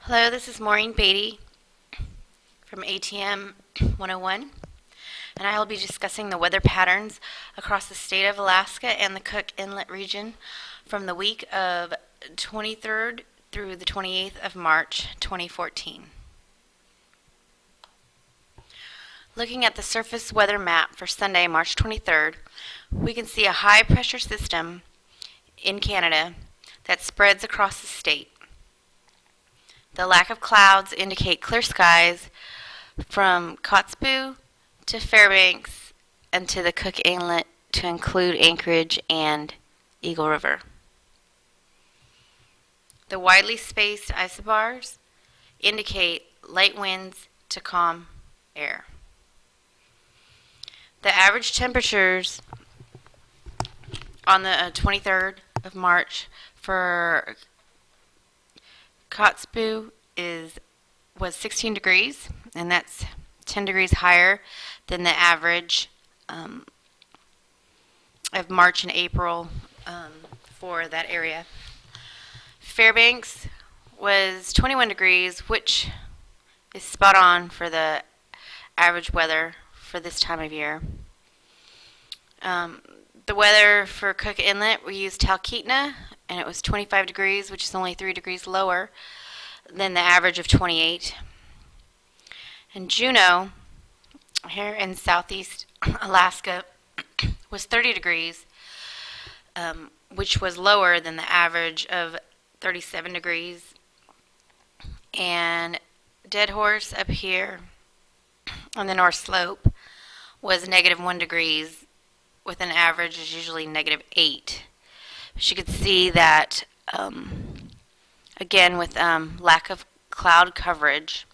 Hello, this is Maureen Beatty from ATM 101, and I will be discussing the weather patterns across the state of Alaska and the Cook Inlet region from the week of 23rd through the 28th of March 2014. Looking at the surface weather map for Sunday, March 23rd, we can see a high pressure system in Canada that spreads across the state. The lack of clouds indicate clear skies from Kotzebue to Fairbanks and to the Cook Inlet to include Anchorage and Eagle River. The widely spaced isobars indicate light winds to calm air. The average temperatures on the 23rd of March for Kotzebue was 16 degrees, and that's 10 degrees higher than the average of March and April for that area. Fairbanks was 21 degrees, which is spot on for the average weather for this time of year. The weather for Cook Inlet, we used Talkeetna, and it was 25 degrees, which is only 3 degrees lower than the average of 28. And Juneau, here in southeast Alaska, was 30 degrees, which was lower than the average of 37 degrees. And Dead Horse up here on the North Slope was -1 degrees, with an average is usually -8. But you could see that, again, with lack of cloud coverage,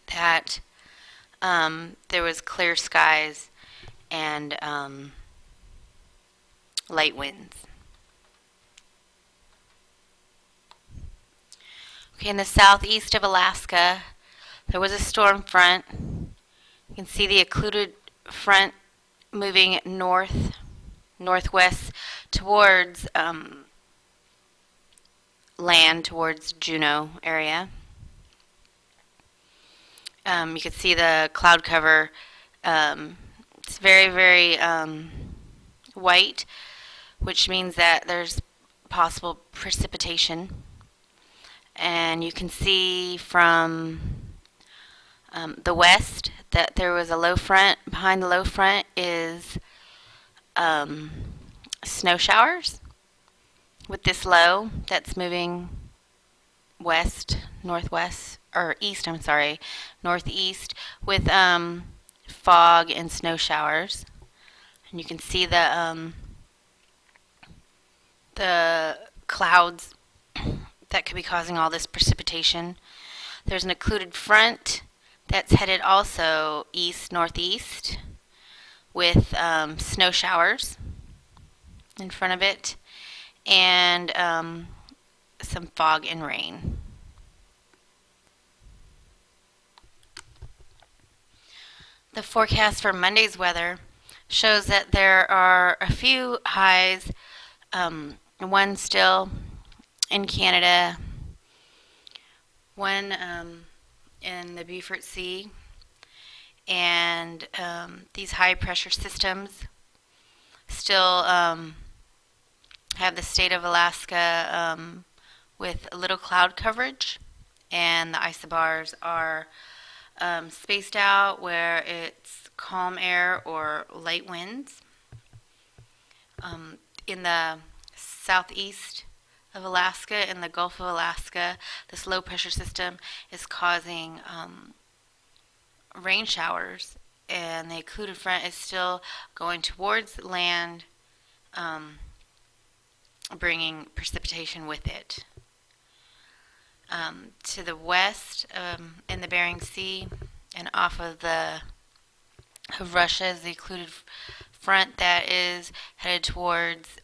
that there was clear skies and light winds. Okay, in the southeast of Alaska, there was a storm front. You can see the occluded front moving northwest towards land, towards Juneau area. You can see the cloud cover. It's very, very white, which means that there's possible precipitation. And you can see from the west that there was a low front. Behind the low front is snow showers with this low that's moving west, northwest, or east, I'm sorry, northeast, with fog and snow showers. And you can see the clouds that could be causing all this precipitation. There's an occluded front that's headed also east-northeast with snow showers in front of it, and some fog and rain. The forecast for Monday's weather shows that there are a few highs, one still in Canada, one in the Beaufort Sea, and these high pressure systems still have the state of Alaska with a little cloud coverage, and the isobars are spaced out where it's calm air or light winds. In the southeast of Alaska, in the Gulf of Alaska, this low pressure system is causing rain showers, and the occluded front is still going towards land, bringing precipitation with it. To the west, in the Bering Sea and off of Russia, is the occluded front that is headed towards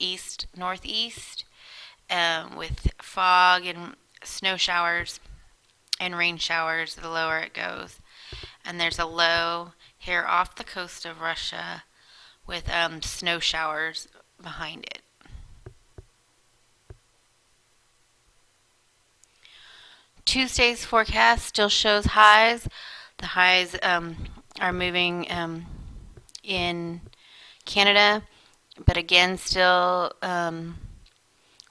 east-northeast, with fog and snow showers and rain showers the lower it goes. And there's a low here off the coast of Russia with snow showers behind it. Tuesday's forecast still shows highs. The highs are moving in Canada, but again, still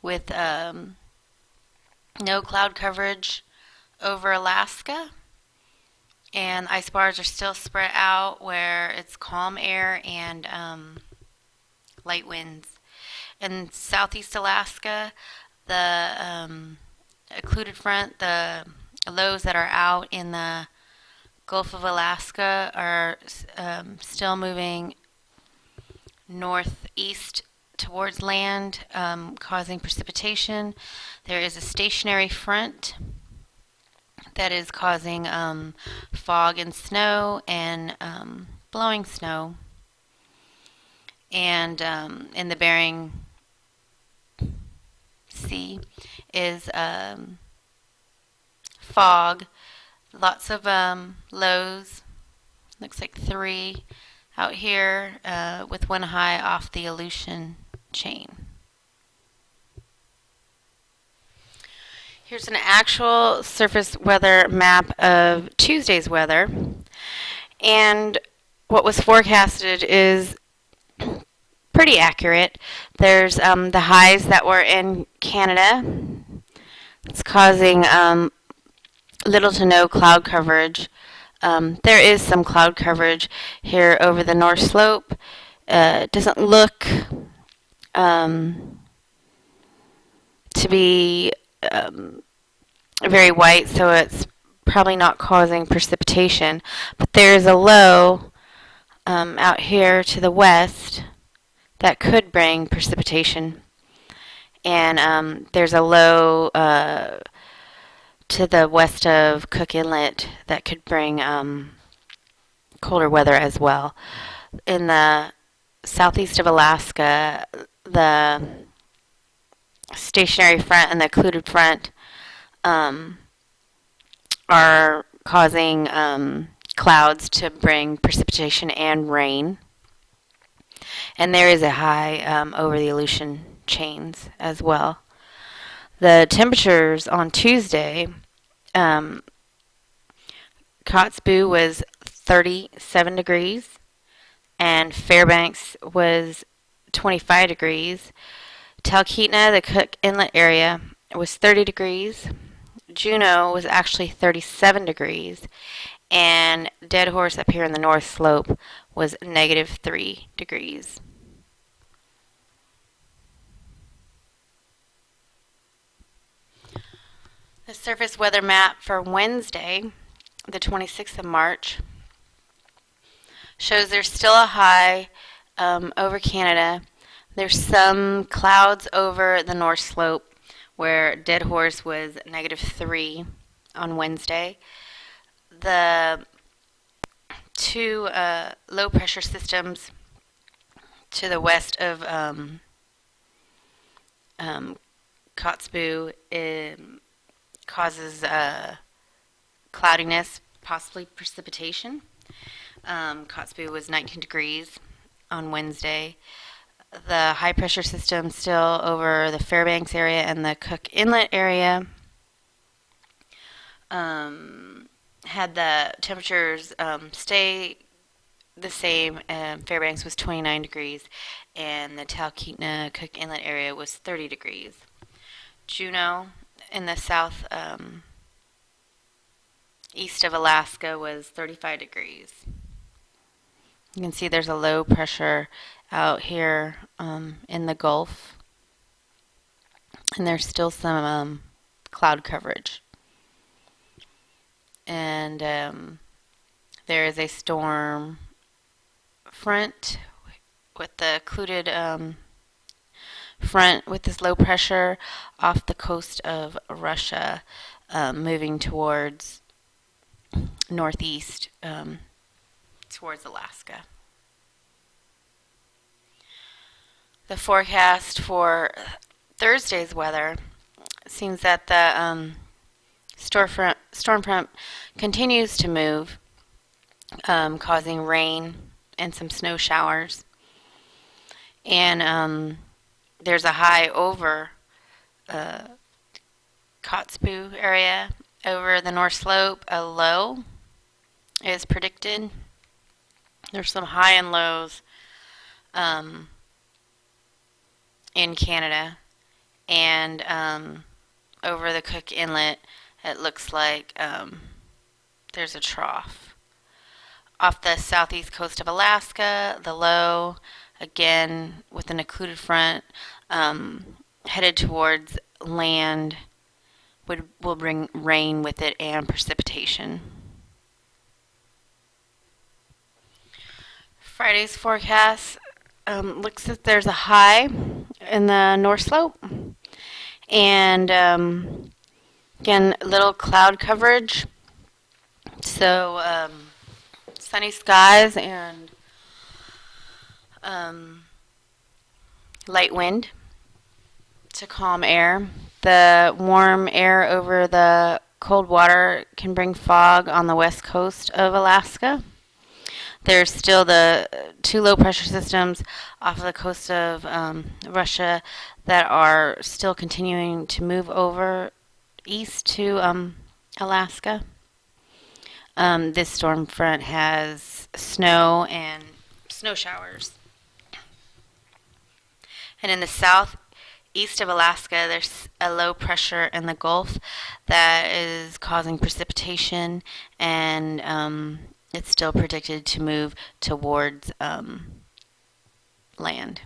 with no cloud coverage over Alaska. And ice bars are still spread out where it's calm air and light winds. In southeast Alaska, the occluded front, the lows that are out in the Gulf of Alaska are still moving northeast towards land, causing precipitation. There is a stationary front that is causing fog and snow and blowing snow. And in the Bering Sea is fog, lots of lows, looks like 3 out here with one high off the Aleutian chain. Here's an actual surface weather map of Tuesday's weather, and what was forecasted is pretty accurate. There's the highs that were in Canada. It's causing little to no cloud coverage. There is some cloud coverage here over the North Slope. It doesn't look to be very white, so it's probably not causing precipitation. But there's a low out here to the west that could bring precipitation. And there's a low to the west of Cook Inlet that could bring colder weather as well. In the southeast of Alaska, the stationary front and the occluded front are causing clouds to bring precipitation and rain. And there is a high over the Aleutian chains as well. The temperatures on Tuesday, Kotzebue was 37 degrees, and Fairbanks was 25 degrees. Talkeetna, the Cook Inlet area, was 30 degrees. Juneau was actually 37 degrees, and Dead Horse up here in the North Slope was -3 degrees. The surface weather map for Wednesday, the 26th of March, shows there's still a high over Canada. There's some clouds over the North Slope where Dead Horse was -3 on Wednesday. The 2 low pressure systems to the west of Kotzebue causes cloudiness, possibly precipitation. Kotzebue was 19 degrees on Wednesday. The high pressure system still over the Fairbanks area and the Cook Inlet area had the temperatures stay the same. Fairbanks was 29 degrees and the Talkeetna Cook Inlet area was 30 degrees. Juneau in the south east of Alaska was 35 degrees. You can see there's a low pressure out here in the Gulf, and there's still some cloud coverage. And there is a storm front with the occluded front with this low pressure off the coast of Russia, moving towards northeast towards Alaska. The forecast for Thursday's weather seems that the storm front continues to move, causing rain and some snow showers. And there's a high over Kotzebue area over the North Slope, a low is predicted. There's some high and lows um, in Canada, and over the Cook Inlet, it looks like there's a trough. Off the southeast coast of Alaska, the low, again with an occluded front, headed towards land, will bring rain with it and precipitation. Friday's forecast looks like there's a high in the North Slope, and again, little cloud coverage. So sunny skies and light wind to calm air. The warm air over the cold water can bring fog on the west coast of Alaska. There's still the two low pressure systems off of the coast of Russia that are still continuing to move over east to Alaska. This storm front has snow and snow showers. And in the southeast of Alaska, there's a low pressure in the Gulf that is causing precipitation, and it's still predicted to move towards land.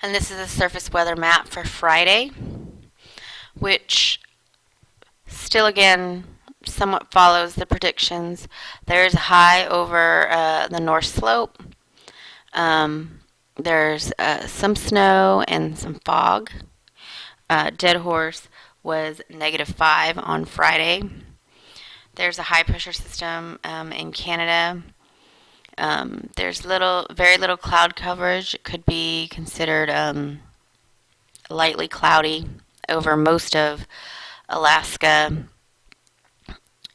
And this is a surface weather map for Friday, which still again somewhat follows the predictions. There's a high over the North Slope. There's some snow and some fog. Dead Horse was -5 on Friday. There's a high pressure system in Canada. There's very little cloud coverage. It could be considered lightly cloudy over most of Alaska.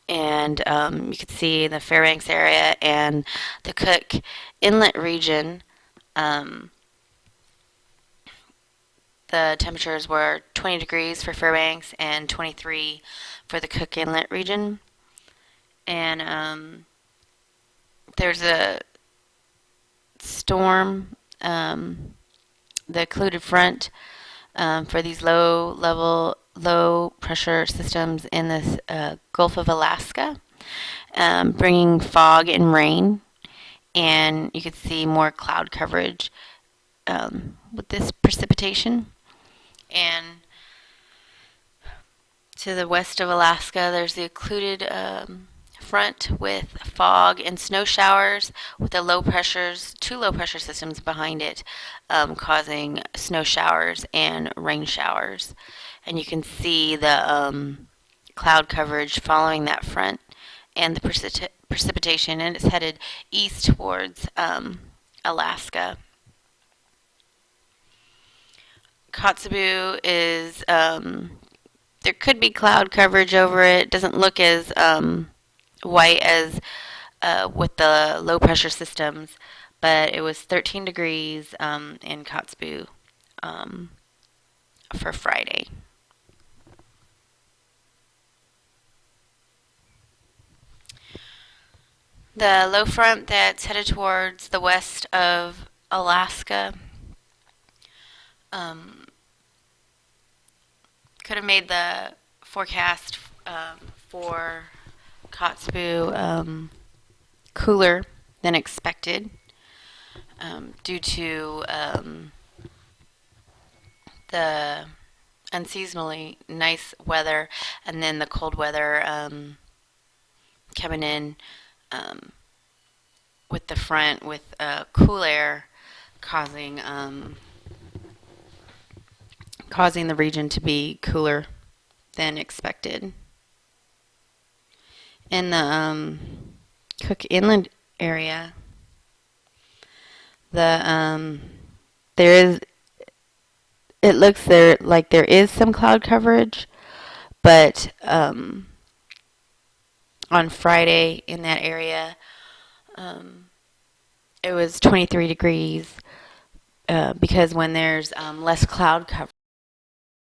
And you can see the Fairbanks area and the Cook Inlet region. The temperatures were 20 degrees for Fairbanks and 23 for the Cook Inlet region. And there's a storm, the occluded front for these low pressure systems in the Gulf of Alaska, bringing fog and rain. And you can see more cloud coverage with this precipitation. And to the west of Alaska, there's the occluded front with fog and snow showers with the two low pressure systems behind it, causing snow showers and rain showers. And you can see the cloud coverage following that front and the precipitation, and it's headed east towards Alaska. Kotzebue is, there could be cloud coverage over it. It doesn't look as white as with the low pressure systems, but it was 13 degrees in Kotzebue for Friday. The low front that's headed towards the west of Alaska could have made the forecast for Kotzebue cooler than expected due to the unseasonably nice weather and then the cold weather coming in with the front with cool air causing the region to be cooler than expected. In the Cook Inlet area, it looks like there is some cloud coverage, but on Friday in that area, it was 23 degrees because when there's less cloud